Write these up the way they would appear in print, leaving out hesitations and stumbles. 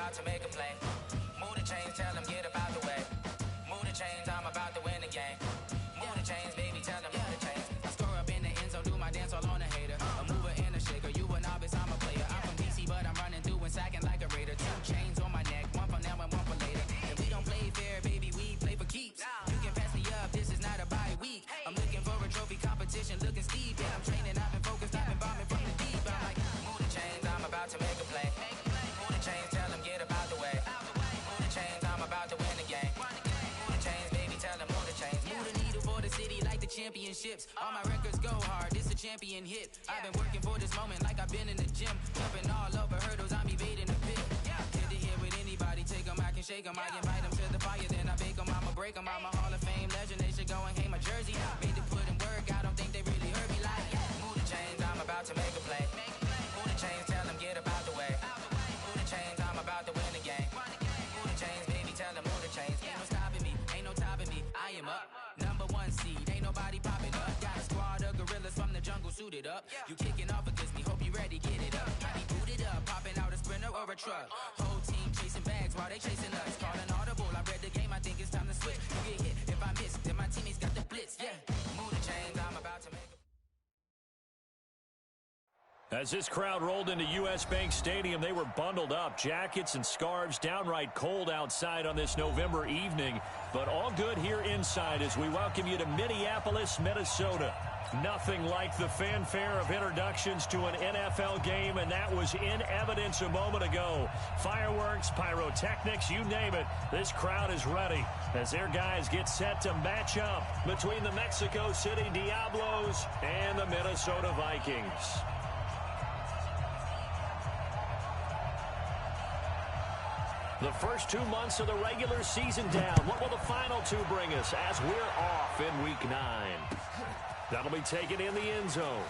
about to make a play. Move the chains, tell them get about the way. Move the chains, I'm about to win the game. Move the chains, baby, tell them move the chains. I score up in the end zone, do my dance all on a hater. A mover and a shaker, you a novice, I'm a player. I'm from DC, but I'm running through and sacking like a raider. 2 chains on my neck, one for now and one for later. And we don't play fair, baby, we play for keeps. You can pass me up, this is not a bye week. I'm looking for a trophy competition, looking steep. And I'm training, I've been focused, I've been bombing from the deep. I'm like, move the chains, I'm about to make a play. Move the chains, tell them get about the way. Move the chains, I'm about to win the game. Move the chains, baby, tell them move the chains. Move the needle for the city like the championships. All my records go hard, this a champion hit. I've been working for this moment like I've been in the gym. Jumping all over hurdles, I'm evading the pit. Hit to hit with anybody, take them, I can shake them. I invite them to the fire, then I bake them. I'ma break them, I'm a Hall of Fame legend. They should go and hang my jersey. Made to put in work, I don't think they really heard me like. Move the chains, I'm about to make a play. Move the chains, tell them get about the way. Move the chains, I'm about to win the game. Move the chains, baby, tell them move the chains. Ain't no stopping me, ain't no topping me. I am up, #1 seed, ain't nobody popping up. Got a squad of gorillas from the jungle suited up. You kicking off against me, hope you ready, get it up. I be booted up, popping out a Sprinter or a truck. Whole team chasing bags while they chasing us. Call an audible, I read the game, I think it's time to switch. You get hit, if I miss, then my teammates got the blitz, yeah. Move the chains, I'm about to make a... As this crowd rolled into U.S. Bank Stadium, they were bundled up, jackets and scarves, downright cold outside on this November evening. But all good here inside as we welcome you to Minneapolis, Minnesota. Nothing like the fanfare of introductions to an NFL game, and that was in evidence a moment ago. Fireworks, pyrotechnics, you name it. This crowd is ready as their guys get set to match up between the Mexico City Diablos and the Minnesota Vikings. The first 2 months of the regular season down. What will the final 2 bring us as we're off in Week 9? That'll be taken in the end zone.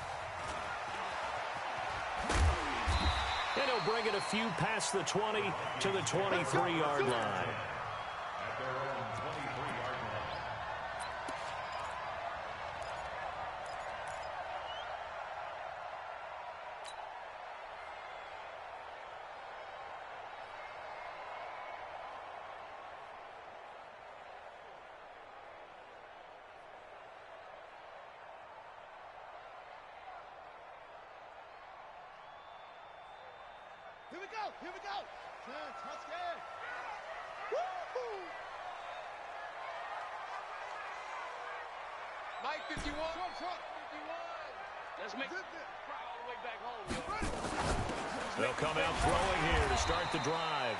And he'll bring it a few past the 20 to the 23-yard line. Here we go, here we go. Touchdown. Woo-hoo. Mike 51. Truck 51. Let's make it all the way back home, yo. They'll come out throwing here to start the drive.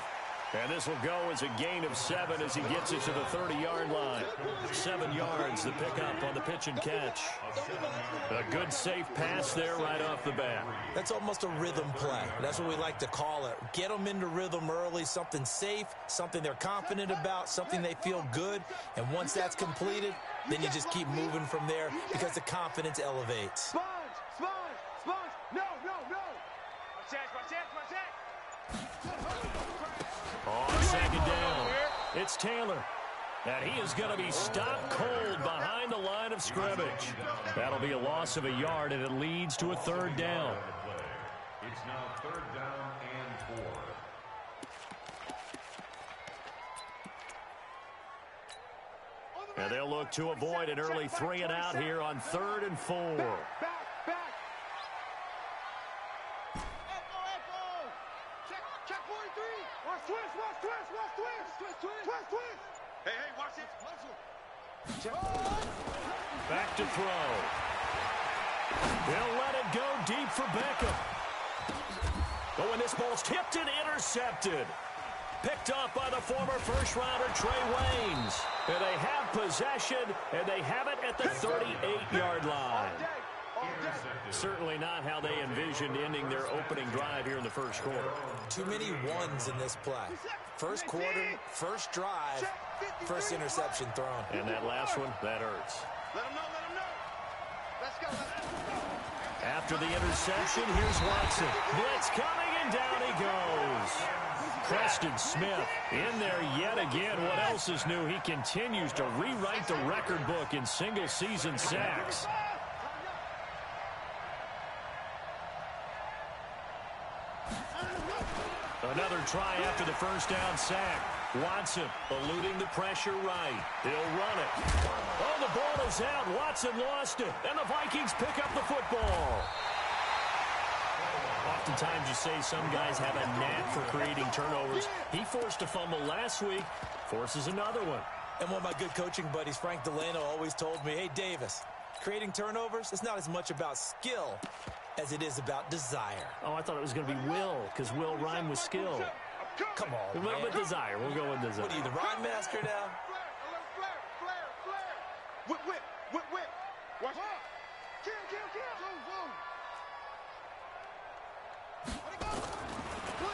And this will go as a gain of 7 as he gets it to the 30-yard line. 7 yards to pick up on the pitch and catch. A good safe pass there right off the bat. That's almost a rhythm play. That's what we like to call it. Get them into rhythm early, something safe, something they're confident about, something they feel good. And once that's completed, then you just keep moving from there because the confidence elevates. Sponge. No. Watch that. On second down, it's Taylor. And he is going to be stopped cold behind the line of scrimmage. That'll be a loss of a yard, and it leads to a 3rd down. It's now 3rd down and 4. And they'll look to avoid an early 3 and out here on 3rd and 4. Back. Check 43. Watch twist. Hey, watch it. Back to throw. He'll let it go deep for Beckham. Oh, and this ball's tipped and intercepted. Picked off by the former first-rounder Trey Waynes. And they have possession, and they have it at the 38-yard line. Certainly not how they envisioned ending their opening drive here in the first quarter. Too many ones in this play. First quarter, first drive, first interception thrown. And that last one, that hurts. Let him know. Let's go. After the interception, here's Watson. Blitz coming, and down he goes. Preston Smith in there yet again. What else is new? He continues to rewrite the record book in single-season sacks. Another try after the first down sack. Watson eluding the pressure right. He'll run it. Oh, the ball is out. Watson lost it. And the Vikings pick up the football. Oftentimes you say some guys have a knack for creating turnovers. He forced a fumble last week, forces another one. And one of my good coaching buddies, Frank Delano, always told me, hey, Davis, creating turnovers, it's not as much about skill as it is about desire. Oh, I thought it was going to be will, because will rhyme with skill. Come on, A little bit desire. We'll go with desire. What are you, the rhyme master now? Whip. Watch out. Kill.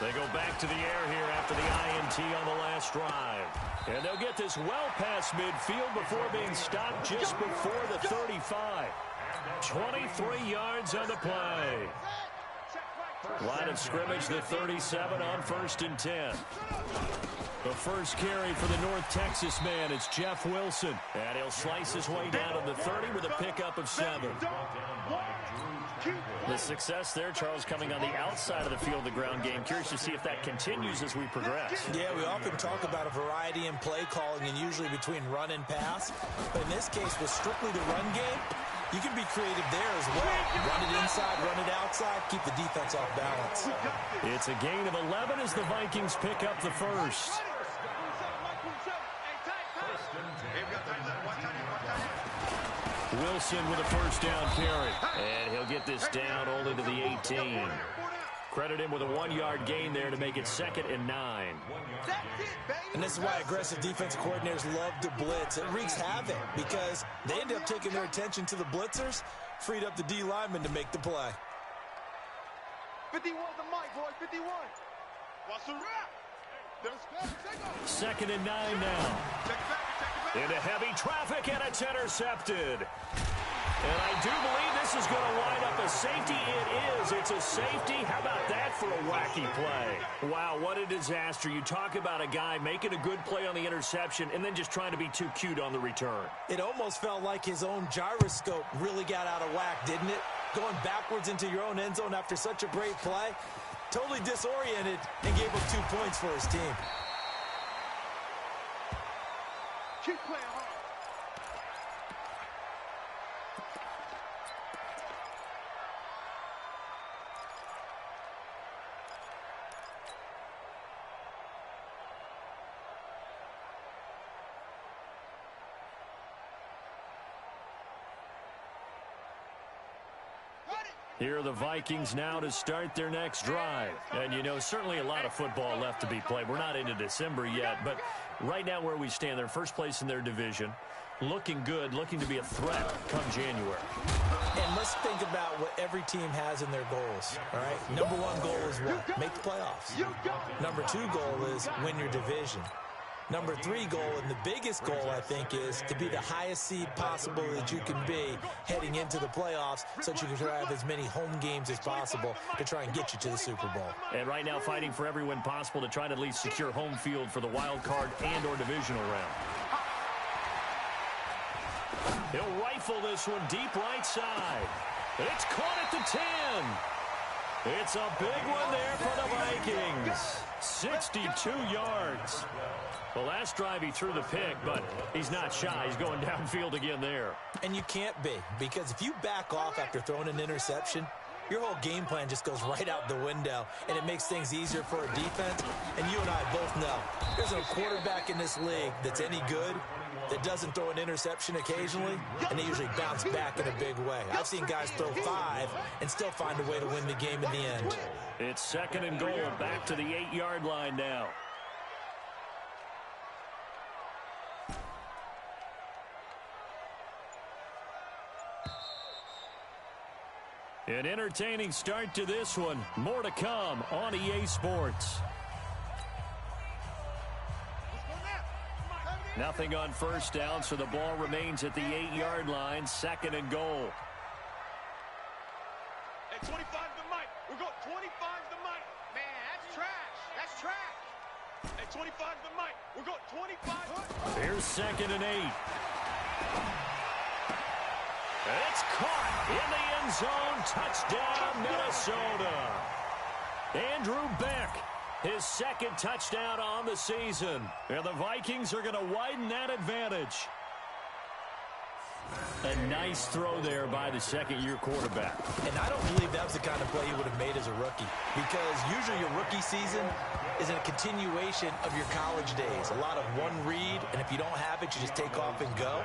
They go back to the air here after the INT on the last drive. And they'll get this well past midfield before being stopped just before the 35. 23 yards on the play. Line of scrimmage, the 37 on 1st and 10. The first carry for the North Texas man, it's Jeff Wilson. And he'll slice his way down to the 30 with a pickup of 7. The success there, Charles, coming on the outside of the field, the ground game. Curious to see if that continues as we progress. Yeah, we often talk about a variety in play calling and usually between run and pass. But in this case, with strictly the run game, you can be creative there as well. Run it inside, run it outside, keep the defense off balance. It's a gain of 11 as the Vikings pick up the first. Wilson with a first down carry. And he'll get this down only to the 18. Credit him with a 1-yard gain there to make it 2nd and 9. And this is why aggressive defensive coordinators love to blitz. It wreaks havoc because they end up taking their attention to the blitzers, freed up the D lineman to make the play. 51 the mic, boy. 51. What's the wrap? 2nd and 9 now. Into heavy traffic, and it's intercepted. And I do believe this is going to wind up a safety. It is. It's a safety. How about that for a wacky play? Wow, what a disaster. You talk about a guy making a good play on the interception and then just trying to be too cute on the return. It almost felt like his own gyroscope really got out of whack, didn't it? Going backwards into your own end zone after such a great play. Totally disoriented and gave up 2 points for his team. Keep playing hard. Here are the Vikings now to start their next drive. And, you know, certainly a lot of football left to be played. We're not into December yet, but right now where we stand, they're first place in their division. Looking good, looking to be a threat come January. And let's think about what every team has in their goals, all right? Number 1 goal is what? Make the playoffs. Number 2 goal is win your division. Number 3 goal, and the biggest goal, I think, is to be the highest seed possible that you can be heading into the playoffs so that you can have as many home games as possible to try and get you to the Super Bowl. And right now fighting for every win possible to try to at least secure home field for the wild card and or divisional round. He'll rifle this one deep right side. It's caught at the 10. It's a big one there for the Vikings. 62 yards. The last drive he threw the pick, but he's not shy. He's going downfield again there. And you can't be, because if you back off after throwing an interception, your whole game plan just goes right out the window, and it makes things easier for a defense. And you and I both know there's no quarterback in this league that's any good that doesn't throw an interception occasionally, and they usually bounce back in a big way. I've seen guys throw 5 and still find a way to win the game in the end. It's 2nd and goal, back to the 8-yard line now. An entertaining start to this one. More to come on EA Sports. Nothing on first down, so the ball remains at the 8-yard line. 2nd and goal. At 25 the mic. We're going 25 the mic. Man, that's trash. That's trash. At 25 the mic. We're going 25. Here's 2nd and 8. It's caught in the end zone. Touchdown, Minnesota. Andrew Beck His second touchdown on the season. And the Vikings are going to widen that advantage. A nice throw there by the second-year quarterback. And I don't believe that was the kind of play he would have made as a rookie, because usually your rookie season is a continuation of your college days. A lot of one read, and if you don't have it, you just take off and go.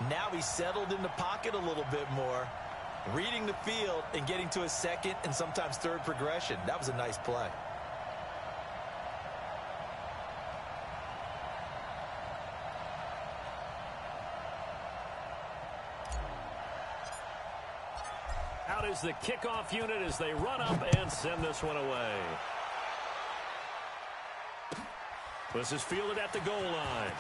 Now he's settled in the pocket a little bit more, reading the field and getting to his second and sometimes third progression. That was a nice play. Out is the kickoff unit as they run up and send this one away. This is fielded at the goal line.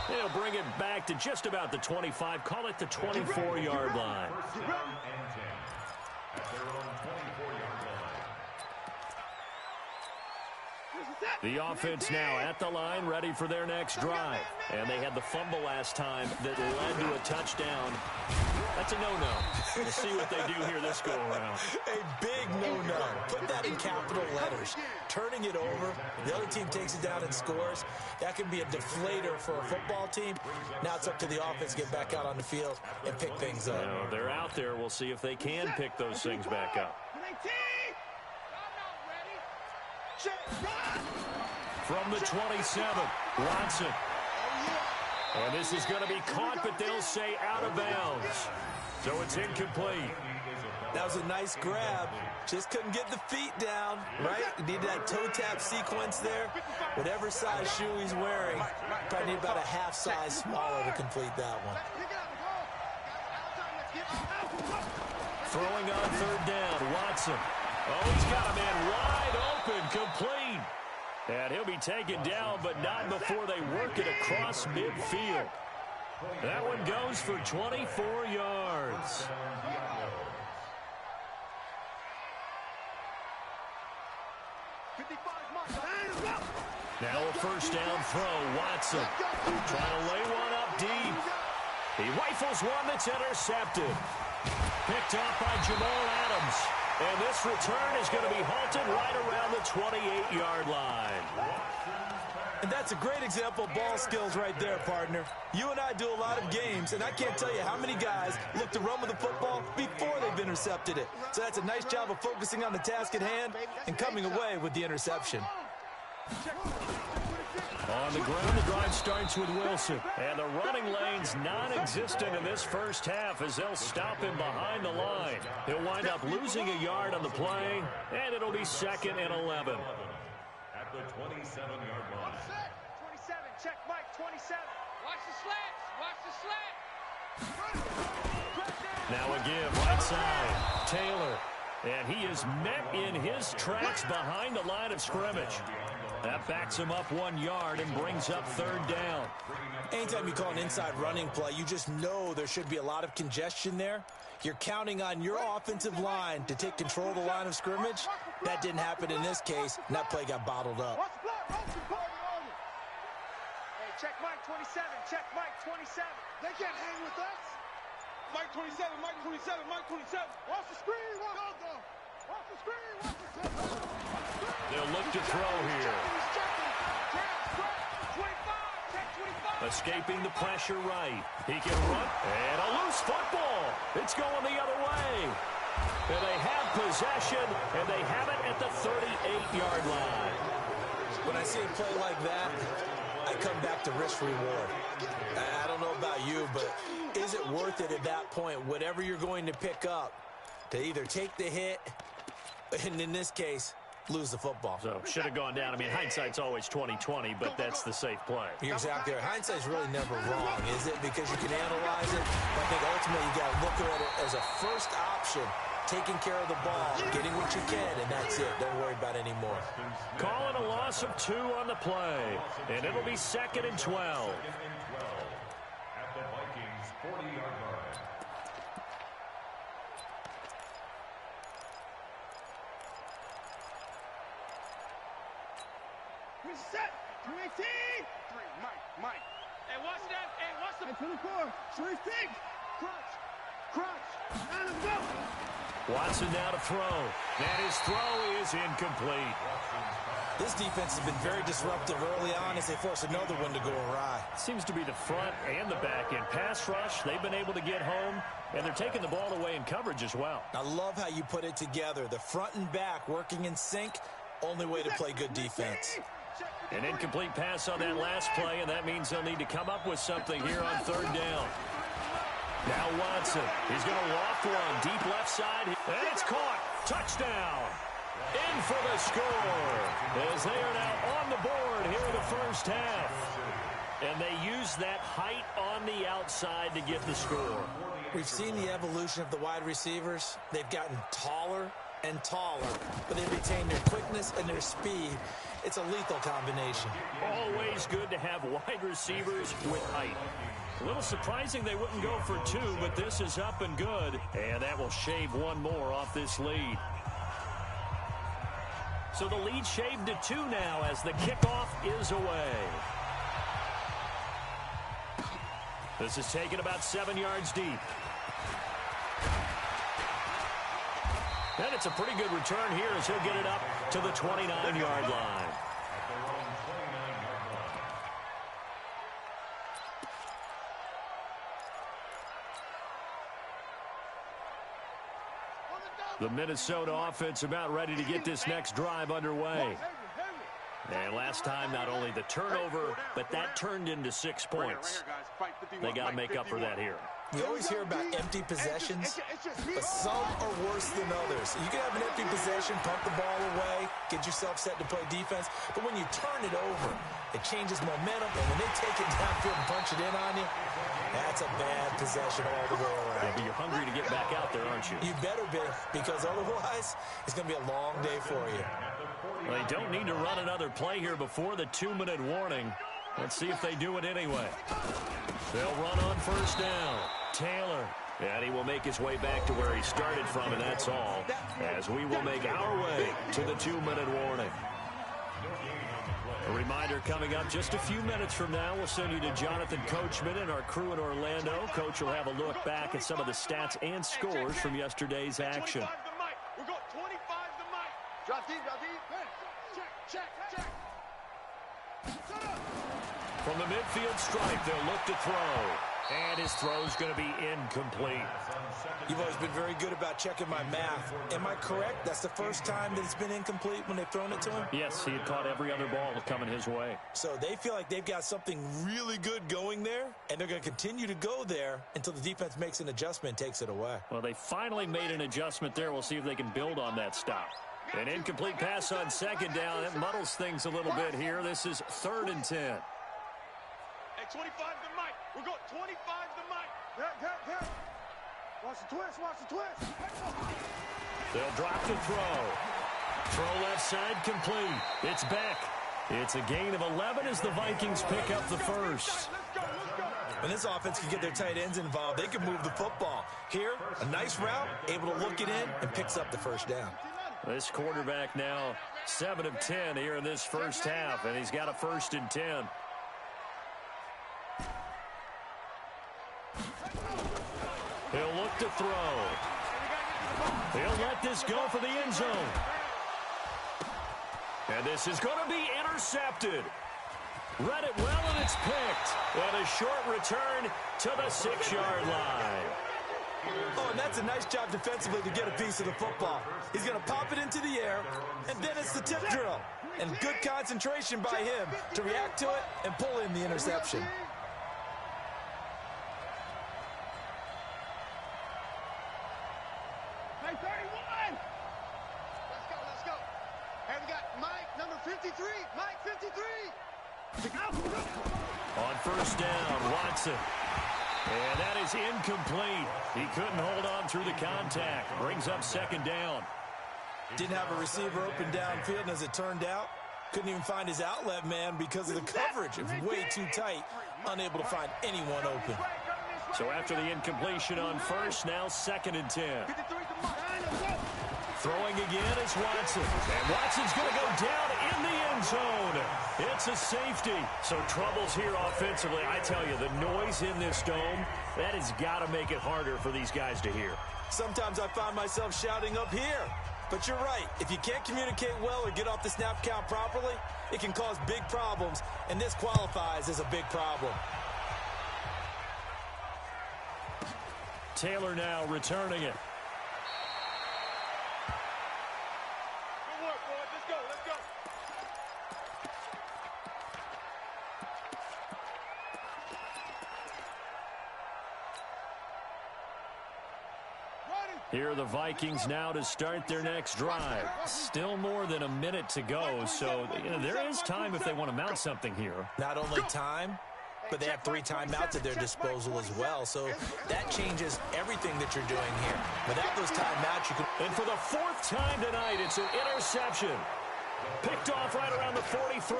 They'll bring it back to just about the 25. Call it the 24-yard line. First down and 10 at their own 24-yard line. The offense now at the line, ready for their next drive. And they had the fumble last time that led to a touchdown. That's a no-no. We'll see what they do here this go-around. A big no-no. Put that in capital letters. Turning it over, the other team takes it down and scores. That can be a deflator for a football team. Now it's up to the offense to get back out on the field and pick things up. Now, they're out there. We'll see if they can pick those things back up. From the 27, Watson. And this is going to be caught, but they'll say out of bounds. So it's incomplete. That was a nice grab. Just couldn't get the feet down, right? You need that toe tap sequence there. Whatever size shoe he's wearing, probably need about a half size smaller to complete that one. Throwing on third down, Watson. Oh, he's got a man wide open, complete. And he'll be taken down, but not before they work it across midfield. That one goes for 24 yards. Now a first down throw, Watson. Trying to lay one up deep. He rifles one that's intercepted. Picked up by Jamal Adams. And this return is going to be halted right around the 28-yard line. And that's a great example of ball skills right there, partner. You and I do a lot of games, and I can't tell you how many guys look to run with the football before they've intercepted it. So that's a nice job of focusing on the task at hand and coming away with the interception. On the ground, the drive starts with Wilson. And the running lane's non-existent in this first half as they'll stop him behind the line. He'll wind up losing a yard on the play, and it'll be second and 11. At the 27-yard line. 27, check Mike, 27. Watch the slats, watch the slats. Now again, right side, Taylor. And he is met in his tracks behind the line of scrimmage. That backs him up 1 yard and brings up third down. Anytime you call an inside running play, you just know there should be a lot of congestion there. You're counting on your offensive line to take control of the line of scrimmage. That didn't happen in this case, and that play got bottled up. Hey, check Mike, 27, check Mike, 27. They can't hang with us. Mike 27, Mike 27, Mike 27. Watch the screen, watch the screen, watch the screen. They'll look to throw here. Escaping the pressure right. He can run. And a loose football. It's going the other way. And they have possession, and they have it at the 38-yard line. When I see a play like that, I come back to risk-reward. I don't know about you, but is it worth it at that point, whatever you're going to pick up, to either take the hit, and in this case, lose the football? So, should have gone down. I mean, hindsight's always 20/20, but that's the safe play. You're exactly right. Hindsight's really never wrong, is it? Because you can analyze it. But I think ultimately you got to look at it as a first option, taking care of the ball, getting what you can, and that's it. Don't worry about any more. Calling a loss of 2 on the play, and it'll be second and 12. At the Vikings 40-yard line. Set, 218. 3, Mike. Hey, watch that. Hey, watch the 24. Sharif Diggs. Crunch. Watson now to throw. And his throw is incomplete. This defense has been very disruptive early on as they force another one to go awry. Seems to be the front and the back end. Pass rush, they've been able to get home, and they're taking the ball away in coverage as well. I love how you put it together. The front and back working in sync, only way to play good defense. An incomplete pass on that last play, and that means they'll need to come up with something here on third down. Now Watson, he's going to loft one, deep left side, and it's caught. Touchdown. In for the score, as they are now on the board here in the first half. And they use that height on the outside to get the score. We've seen the evolution of the wide receivers. They've gotten taller and taller, but they retain their quickness and their speed. It's a lethal combination. Always good to have wide receivers with height. A little surprising they wouldn't go for two, but this is up and good. And that will shave one more off this lead. So the lead shaved to 2 now as the kickoff is away. This is taken about 7 yards deep. And it's a pretty good return here as he'll get it up to the 29-yard line. The Minnesota offense about ready to get this next drive underway. And last time, not only the turnover, but that turned into 6 points. They got to make up for that here. You always hear about empty possessions, but some are worse than others. You can have an empty possession, pump the ball away, get yourself set to play defense, but when you turn it over, it changes momentum, and when they take it downfield and punch it in on you, that's a bad possession all the way around. Yeah, but you're hungry to get back out there, aren't you? You better be, because otherwise, it's going to be a long day for you. Well, they don't need to run another play here before the 2-minute warning. Let's see if they do it anyway. They'll run on first down. Taylor. And he will make his way back to where he started from, and that's all. As we will make our way to the 2-minute warning. A reminder coming up just a few minutes from now. We'll send you to Jonathan Coachman and our crew in Orlando. Coach will have a look back at some of the stats and scores from yesterday's action. We've got 25 to Mike. Drop deep, drop deep. Check. From the midfield stripe, they'll look to throw. And his throw's going to be incomplete. You've always been very good about checking my math. Am I correct? That's the first time that it's been incomplete when they've thrown it to him? Yes, he had caught every other ball coming his way. So they feel like they've got something really good going there, and they're going to continue to go there until the defense makes an adjustment and takes it away. Well, they finally made an adjustment there. We'll see if they can build on that stop. An incomplete pass on second down. That muddles things a little bit here. This is 3rd and 10. Hey, 25 to Mike. We've got 25 to Mike. There. Watch the twist. They'll drop to throw. Throw left side complete. It's Beck. It's a gain of 11 as the Vikings pick up the first. When this offense can get their tight ends involved, they can move the football. Here, a nice route, able to look it in, and picks up the first down. This quarterback now 7 of 10 here in this first half, and he's got a 1st and 10. He'll look to throw. He'll let this go for the end zone. And this is going to be intercepted. Read it well, and it's picked. And a short return to the 6-yard line. Oh, and that's a nice job defensively to get a piece of the football. He's going to pop it into the air, and then it's the tip drill. And good concentration by him to react to it and pull in the interception. Hey, 31! Let's go. Hey, we got Mike, number 53. Mike, 53! On first down, Watson. And that is incomplete. He couldn't hold on through the contact. Brings up 2nd down. Didn't have a receiver open downfield, and as it turned out, couldn't even find his outlet man because of the coverage. It was way too tight, unable to find anyone open. So after the incompletion on first, now 2nd and 10. Throwing again is Watson. And Watson's going to go down in the end zone. It's a safety. So troubles here offensively. I tell you, the noise in this dome, that has got to make it harder for these guys to hear. Sometimes I find myself shouting up here. But you're right. If you can't communicate well or get off the snap count properly, it can cause big problems, and this qualifies as a big problem. Taylor now returning it. Good work, boys. Let's go. Let's go. Here are the Vikings now to start their next drive. Still more than a minute to go, so there is time if they want to mount something here. Not only time, but they have 3 timeouts at their disposal as well, so that changes everything that you're doing here. Without those timeouts, you can... And for the 4th time tonight, it's an interception. Picked off right around the 43.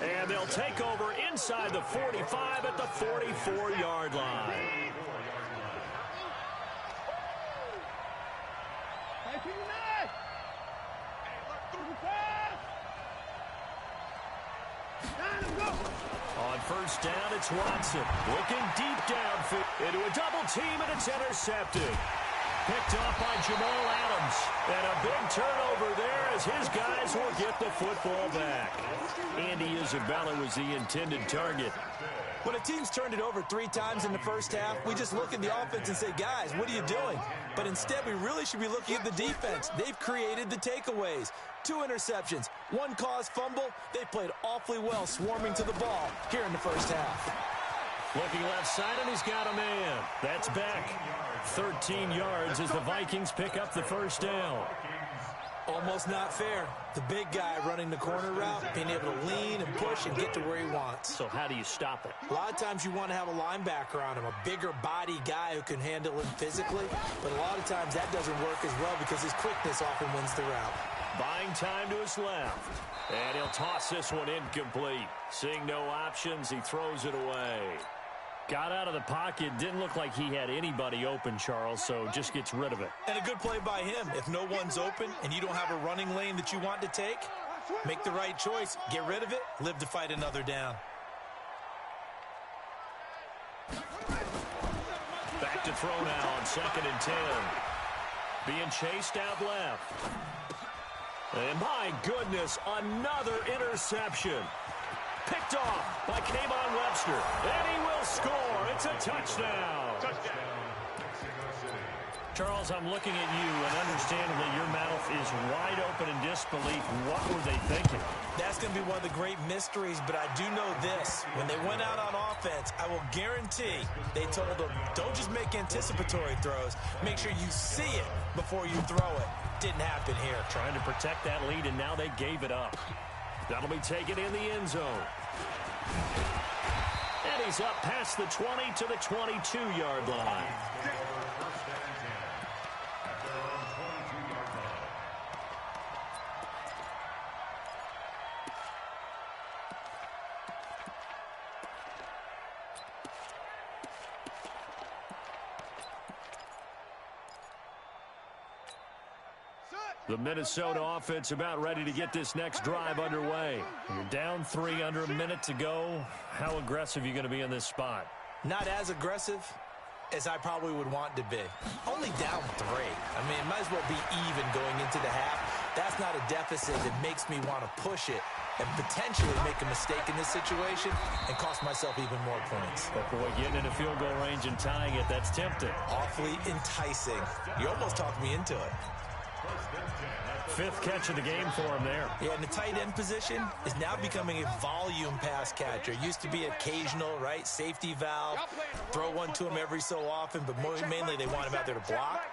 And they'll take over inside the 45 at the 44-yard line. On first down, it's Watson. Looking deep downfield into a double team, and it's intercepted. Picked off by Jamal Adams. And a big turnover there as his guys will get the football back. Andy Isabella was the intended target. When a team's turned it over 3 times in the first half, we just look at the offense and say, guys, what are you doing? But instead, we really should be looking at the defense. They've created the takeaways. 2 interceptions, 1 caused fumble. They played awfully well swarming to the ball here in the first half. Looking left side, and he's got a man. That's back. 13 yards as the Vikings pick up the first down. Almost not fair. The big guy running the corner route, being able to lean and push and get to where he wants. So how do you stop it? A lot of times you want to have a linebacker on him, a bigger body guy who can handle him physically. But a lot of times that doesn't work as well because his quickness often wins the route. Buying time to his left. And he'll toss this one incomplete. Seeing no options, he throws it away. Got out of the pocket. Didn't look like he had anybody open, Charles, so just gets rid of it. And a good play by him. If no one's open and you don't have a running lane that you want to take, make the right choice. Get rid of it. Live to fight another down. Back to throw now on 2nd and 10. Being chased out left. And my goodness, another interception. Picked off by Kayvon Webster. And he will score. It's a touchdown. Charles, I'm looking at you, and understandably, your mouth is wide open in disbelief. What were they thinking? That's going to be one of the great mysteries, but I do know this. When they went out on offense, I will guarantee they told them, don't just make anticipatory throws. Make sure you see it before you throw it. Didn't happen here. Trying to protect that lead, and now they gave it up. That'll be taken in the end zone. And he's up past the 20 to the 22-yard line. The Minnesota offense about ready to get this next drive underway. You're down 3 under a minute to go. How aggressive are you going to be in this spot? Not as aggressive as I probably would want to be. Only down 3. I mean, it might as well be even going into the half. That's not a deficit that makes me want to push it and potentially make a mistake in this situation and cost myself even more points. But boy, getting into field goal range and tying it, that's tempting. Awfully enticing. You almost talked me into it. 5th catch of the game for him there. Yeah, and the tight end position is now becoming a volume pass catcher. Used to be occasional, right? Safety valve. Throw one to him every so often, but mainly they want him out there to block.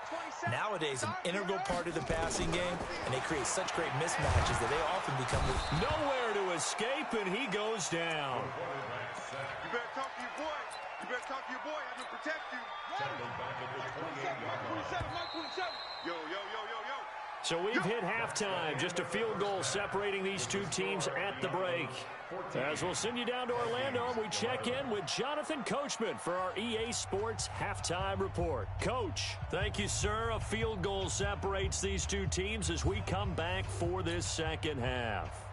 Nowadays, an integral part of the passing game, and they create such great mismatches that they often become... Nowhere to escape, and he goes down. You better talk to your boy. You better talk to your boy. I'm going to protect you. Mike 27, Mike 27. Yo, yo, yo, yo, yo. So we've hit halftime. Just a field goal separating these two teams at the break. As we'll send you down to Orlando, and we check in with Jonathan Coachman for our EA Sports Halftime Report. Coach, thank you, sir. A field goal separates these two teams as we come back for this second half.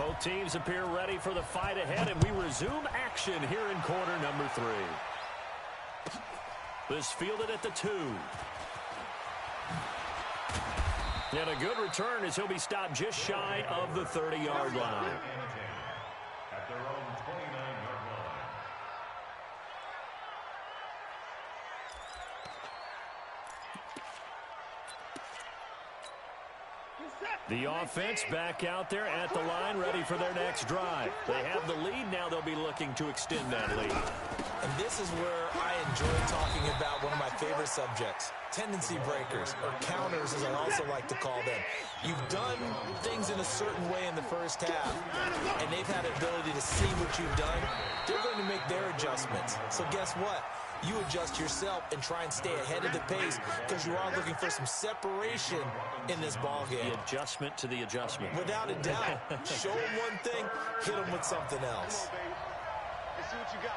Both teams appear ready for the fight ahead, and we resume action here in quarter number 3. This fielded at the 2. And a good return as he'll be stopped just shy of the 30-yard line. At their own 29-yard line. The offense back out there at the line, ready for their next drive. They have the lead. Now they'll be looking to extend that lead. And this is where I enjoy talking about one of my favorite subjects, tendency breakers, or counters as I also like to call them. You've done things in a certain way in the first half, and they've had the ability to see what you've done. They're going to make their adjustments. So guess what? You adjust yourself and try and stay ahead of the pace because you are looking for some separation in this ball game. The adjustment to the adjustment. Without a doubt. Show them one thing, hit them with something else. Come on, baby. Let's see what you got.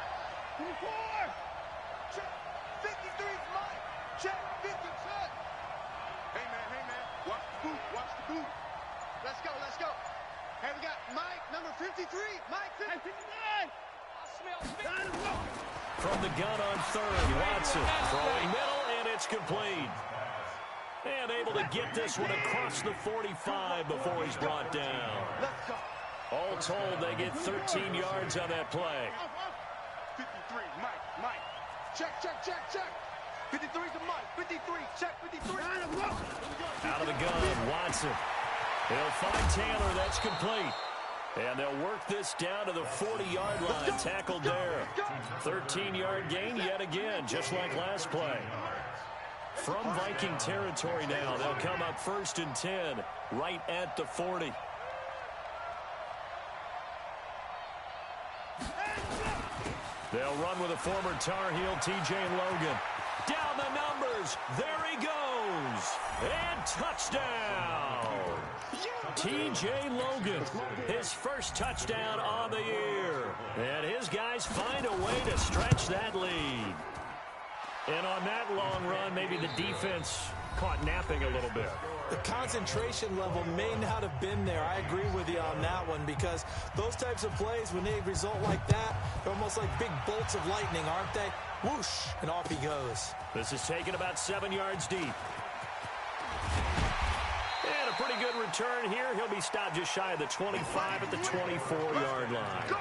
24. Check. 53's mine. Check. 50. Check. Hey, man. Watch the boot. Watch the boot. Let's go. Hey, we got Mike, number 53. Mike, 59. I smell 50. From the gun on third, Watson throwing middle, and it's complete. And able to get this one across the 45 before he's brought down. All told, they get 13 yards on that play. 53, Mike. Check. 53's a Mike. 53, check. 53. Out of the gun, Watson. He'll find Taylor. That's complete. And they'll work this down to the 40-yard line. Tackled there. 13-yard gain yet again, just like last play. From Viking territory now, they'll come up 1st and 10, right at the 40. They'll run with a former Tar Heel, T.J. Logan. Down the numbers. There he goes. And touchdown. T.J. Logan, his first touchdown on the year. And his guys find a way to stretch that lead. And on that long run, maybe the defense caught napping a little bit. The concentration level may not have been there. I agree with you on that one because those types of plays, when they result like that, they're almost like big bolts of lightning, aren't they? Whoosh, and off he goes. This is taken about 7 yards deep. And a pretty good return here. He'll be stopped just shy of the 25 at the 24-yard line.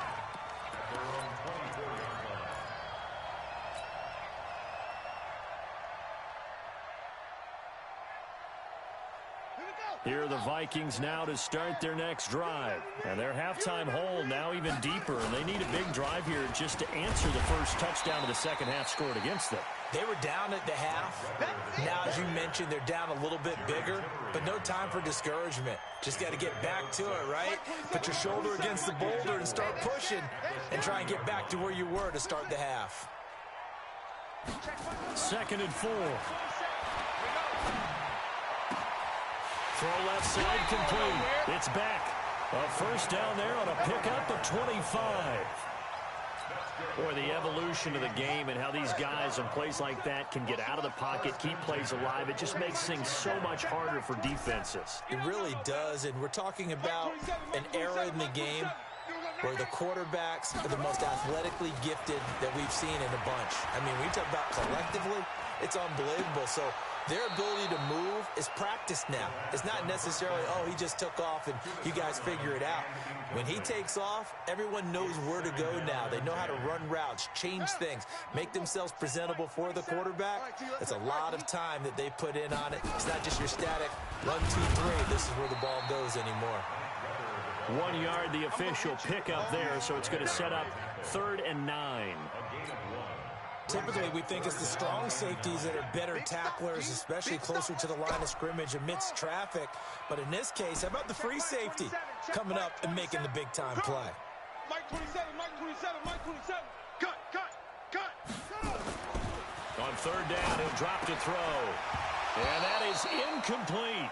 Here are the Vikings now to start their next drive. And their halftime hole now even deeper, and they need a big drive here just to answer the first touchdown of the second half scored against them. They were down at the half. Now, as you mentioned, they're down a little bit bigger, but no time for discouragement. Just got to get back to it, right? Put your shoulder against the boulder and start pushing and try and get back to where you were to start the half. 2nd and 4. Throw left side complete. It's back. A first down there on a pickup of 25. Boy, the evolution of the game and how these guys in plays like that can get out of the pocket, keep plays alive, it just makes things so much harder for defenses. It really does, and we're talking about an era in the game where the quarterbacks are the most athletically gifted that we've seen in a bunch. I mean, we talk about collectively, it's unbelievable. So their ability to move is practiced now. It's not necessarily, oh, he just took off and you guys figure it out. When he takes off, everyone knows where to go now. They know how to run routes, change things, make themselves presentable for the quarterback. It's a lot of time that they put in on it. It's not just your static 1, 2, 3. This is where the ball goes anymore. 1 yard, the official pickup there, so it's going to set up 3rd and 9. Typically, we think it's the strong safeties that are better tacklers, especially closer to the line of scrimmage amidst traffic. But in this case, how about the free safety coming up and making the big-time play? Mike 27. Cut. On 3rd down, he'll drop to throw. And that is incomplete.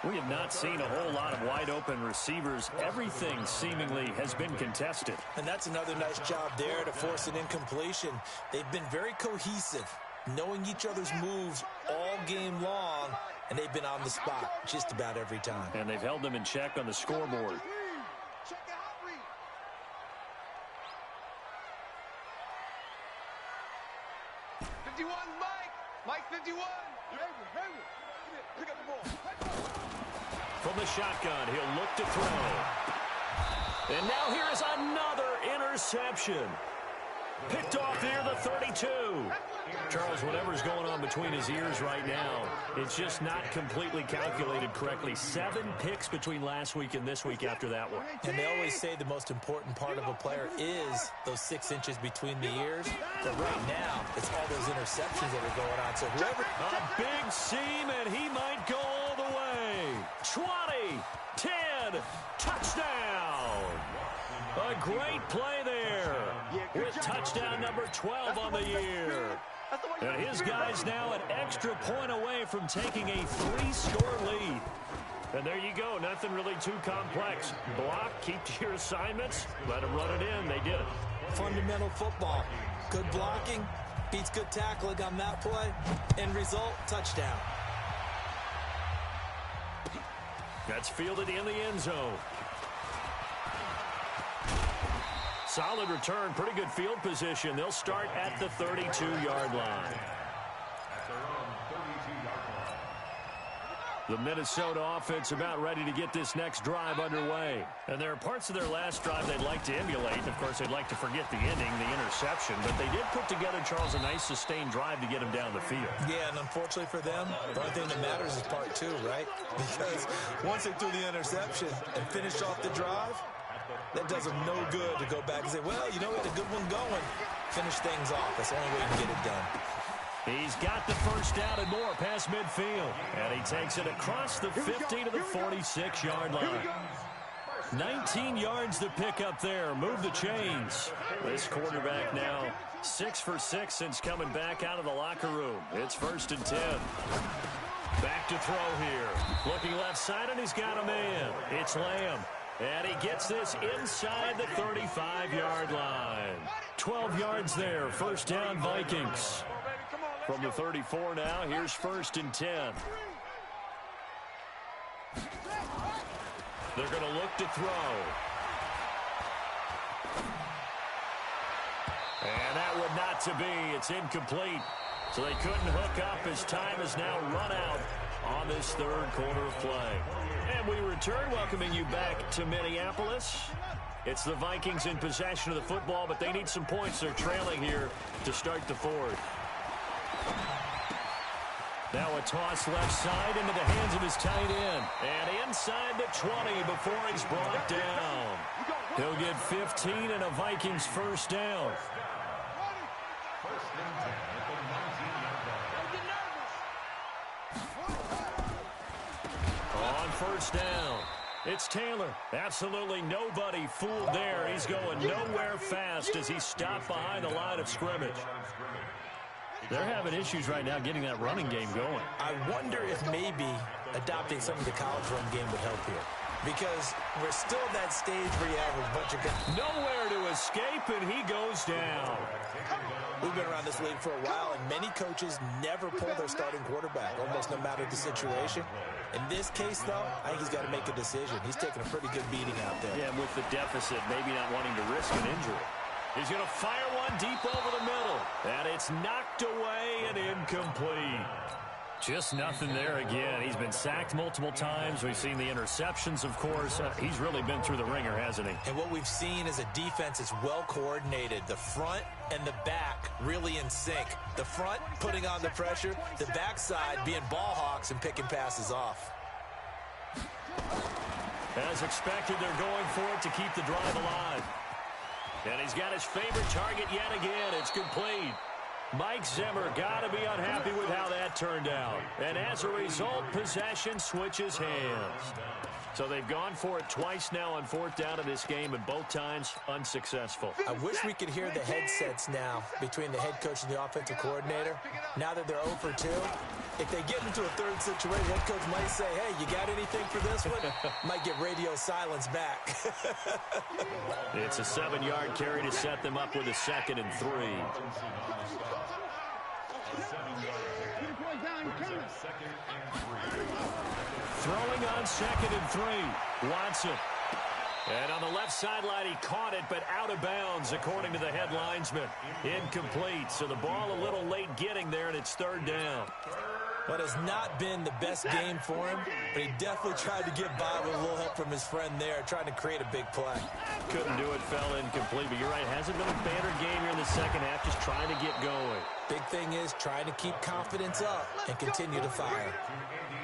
We have not seen a whole lot of wide-open receivers. Everything seemingly has been contested. And that's another nice job there to force an incompletion. They've been very cohesive, knowing each other's moves all game long, and they've been on the spot just about every time. And they've held them in check on the scoreboard. Check it out, read. Mike 51. Pick up the ball. From the shotgun, he'll look to throw. And now here is another interception. Picked off near the 32. Charles, whatever's going on between his ears right now, it's just not completely calculated correctly. 7 picks between last week and this week after that one. And they always say the most important part of a player is those 6 inches between the ears. But right now, it's all those interceptions that are going on. So whoever... A big seam, and he might go all the way. 20, 10, touchdown. A great play there with touchdown number 12 on the year. And his guy's now an extra point away from taking a 3-score lead. And there you go. Nothing really too complex. Block, keep to your assignments, let them run it in. They did it. Fundamental football. Good blocking beats good tackling on that play. End result, touchdown. That's fielded in the end zone. Solid return, pretty good field position. They'll start at the 32-yard line. The Minnesota offense about ready to get this next drive underway. And there are parts of their last drive they'd like to emulate. Of course, they'd like to forget the ending, the interception. But they did put together, Charles, a nice sustained drive to get him down the field. Yeah, and unfortunately for them, the only thing that matters is part 2, right? Because once they threw the interception and finished off the drive, that does them no good to go back and say, well, you know, we had a good one going. Finish things off. That's the only way you can get it done. He's got the first down and more past midfield. And he takes it across the 50 to the 46-yard line. 19 yards to pick up there. Move the chains. This quarterback now 6 for 6 since coming back out of the locker room. It's 1st and 10. Back to throw here. Looking left side, and he's got a man. It's Lamb. And he gets this inside the 35-yard line. 12 yards there. First down, Vikings. From the 34 now, here's 1st and 10. They're going to look to throw. And that would not to be. It's incomplete. So they couldn't hook up as time has now run out on this 3rd quarter of play. And we return, welcoming you back to Minneapolis. It's the Vikings in possession of the football, but they need some points. They're trailing here to start the 4th. Now a toss left side into the hands of his tight end. And inside the 20 before he's brought down. He'll get 15 and a Vikings first down. On first down, it's Taylor. Absolutely nobody fooled there. He's going nowhere fast as he stopped behind the line of scrimmage. They're having issues right now getting that running game going. I wonder if maybe adopting some of the college run game would help here. Because we're still at that stage where you have a bunch of guys. Nowhere to escape, and he goes down. We've been around this league for a while, and many coaches never pull their starting quarterback, almost no matter the situation. In this case, though, I think he's got to make a decision. He's taking a pretty good beating out there. Yeah, with the deficit, maybe not wanting to risk an injury. He's going to fire one deep over the middle. And it's knocked away and incomplete. Just nothing there again. He's been sacked multiple times. We've seen the interceptions, of course. He's really been through the ringer, hasn't he? And what we've seen is a defense that's well coordinated. The front and the back really in sync. The front putting on the pressure. The backside being ball hawks and picking passes off. As expected, they're going for it to keep the drive alive. And he's got his favorite target yet again. It's complete. Mike Zimmer got to be unhappy with how that turned out. And as a result, possession switches hands. So they've gone for it twice now on 4th down in this game, and both times unsuccessful. I wish we could hear the headsets now between the head coach and the offensive coordinator. Now that they're 0 for 2, if they get into a 3rd situation, head coach might say, hey, you got anything for this one? Might get radio silence back. It's a 7-yard carry to set them up with a 2nd and 3. Throwing on 2nd and 3. Watson. And on the left sideline, he caught it, but out of bounds, according to the head linesman. Incomplete, so the ball a little late getting there, and it's third down. But has not been the best game for him, but he definitely tried to get by with a little help from his friend there, trying to create a big play. Couldn't do it, fell incomplete, but you're right, hasn't been a banner game here in the second half, just trying to get going. Big thing is trying to keep confidence up and continue to fire.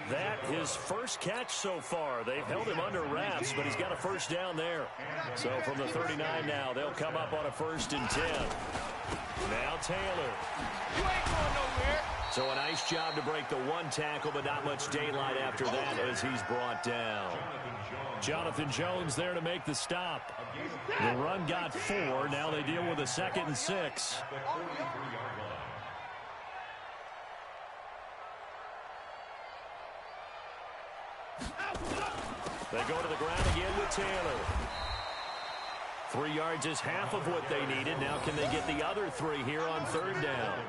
That his first catch so far. They've held him under wraps, but he's got a first down there. So from the 39 now, they'll come up on a 1st and 10. Now Taylor. You ain't going nowhere. So a nice job to break the one tackle, but not much daylight after that as he's brought down. Jonathan Jones there to make the stop. The run got 4. Now they deal with a 2nd and 6. They go to the ground again with Taylor. 3 yards is half of what they needed. Now can they get the other 3 here on 3rd down?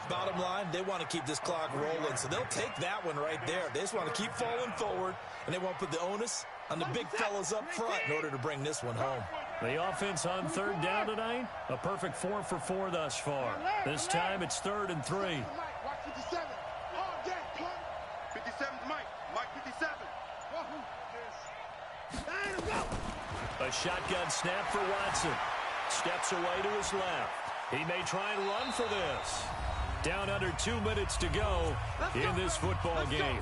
Bottom line, they want to keep this clock rolling, so they'll take that one right there. They just want to keep falling forward, and they won't put the onus on the big fellas up front in order to bring this one home. The offense on 3rd down tonight, a perfect 4 for 4 thus far. This time it's 3rd and 3. Watch 57. Hard game, Clark. 57's Mike. Mike 57. A shotgun snap for Watson. Steps away to his left. He may try and run for this. Down under 2 minutes to go in this football game.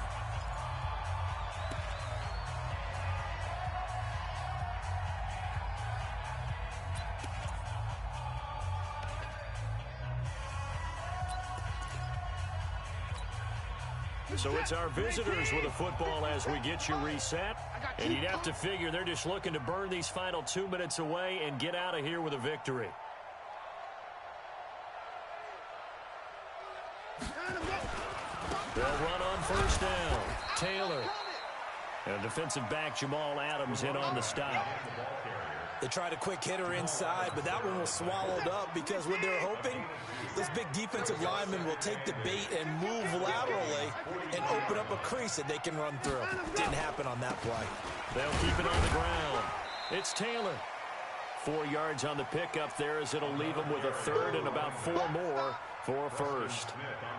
So it's our visitors with a football as we get you reset. And you'd have to figure they're just looking to burn these final 2 minutes away and get out of here with a victory. They'll run on 1st down. Taylor. And defensive back Jamal Adams in on the stop. They tried a quick hitter inside, but that one was swallowed up because what they're hoping, this big defensive lineman will take the bait and move laterally and open up a crease that they can run through. Didn't happen on that play. They'll keep it on the ground. It's Taylor. 4 yards on the pickup there as it'll leave him with a 3rd and about 4 more for a 1st.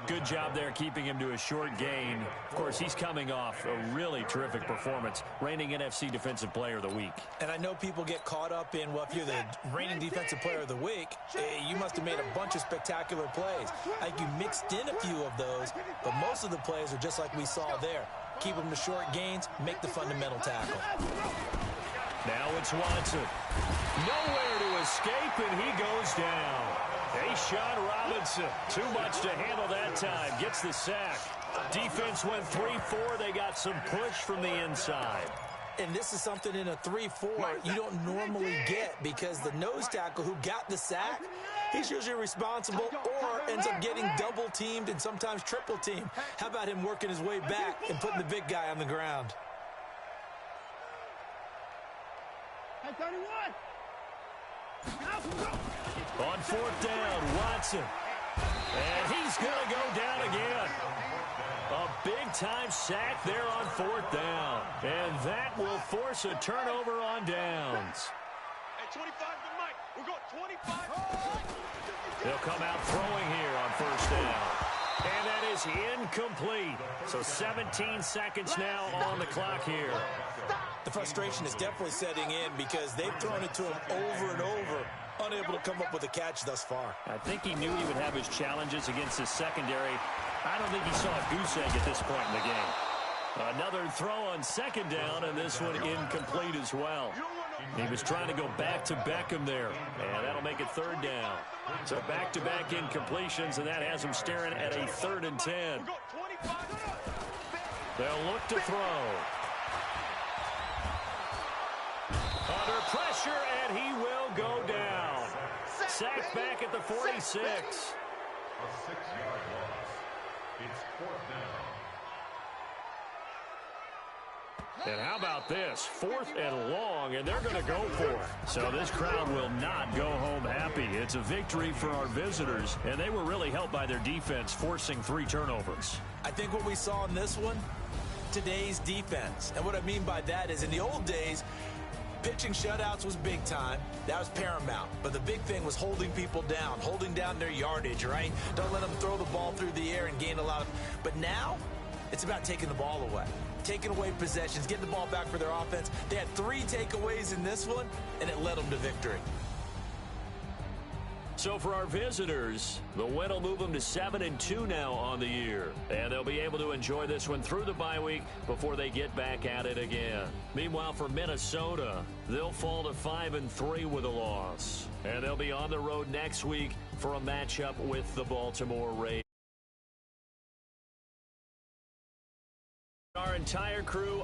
Good job there keeping him to a short gain. Of course, he's coming off a really terrific performance, reigning NFC Defensive Player of the Week. And I know people get caught up in, well, if you're the reigning Defensive Player of the Week, you must have made a bunch of spectacular plays. I think you mixed in a few of those, but most of the plays are just like we saw there. Keep them to short gains, make the fundamental tackle. Now it's Watson. Nowhere to escape, and he goes down. A'Shawn Robinson, too much to handle that time, gets the sack. Defense went 3-4. They got some push from the inside. And this is something in a 3-4 you don't normally get because the nose tackle who got the sack, he's usually responsible or ends up getting double-teamed and sometimes triple-teamed. How about him working his way back and putting the big guy on the ground? Hey, 31. On 4th down, Watson. And he's going to go down again. A big-time sack there on 4th down. And that will force a turnover on downs. Hey, 25 to Mike. We're going 25. They'll come out throwing here on 1st down. And that is incomplete. So 17 seconds now on the clock here. The frustration is definitely setting in because they've thrown it to him over and over, unable to come up with a catch thus far. I think he knew he would have his challenges against his secondary. I don't think he saw a goose egg at this point in the game. Another throw on 2nd down, and this one incomplete as well. He was trying to go back to Beckham there, and that'll make it 3rd down. So back-to-back incompletions, and that has him staring at a 3rd and 10. They'll look to throw. Under pressure, and he will go down. Sacked back at the 46. A 6-yard loss. It's 4th down. And how about this? 4th and long, and they're going to go for it. So this crowd will not go home happy. It's a victory for our visitors, and they were really helped by their defense, forcing 3 turnovers. I think what we saw in this one, today's defense. And what I mean by that is in the old days, pitching shutouts was big time. That was paramount. But the big thing was holding people down, holding down their yardage, right? Don't let them throw the ball through the air and gain a lot of... But now, it's about taking the ball away. Taking away possessions, getting the ball back for their offense. They had 3 takeaways in this one, and it led them to victory. So for our visitors, the win will move them to 7-2 now on the year. And they'll be able to enjoy this one through the bye week before they get back at it again. Meanwhile, for Minnesota, they'll fall to 5-3 with a loss. And they'll be on the road next week for a matchup with the Baltimore Ravens. Our entire crew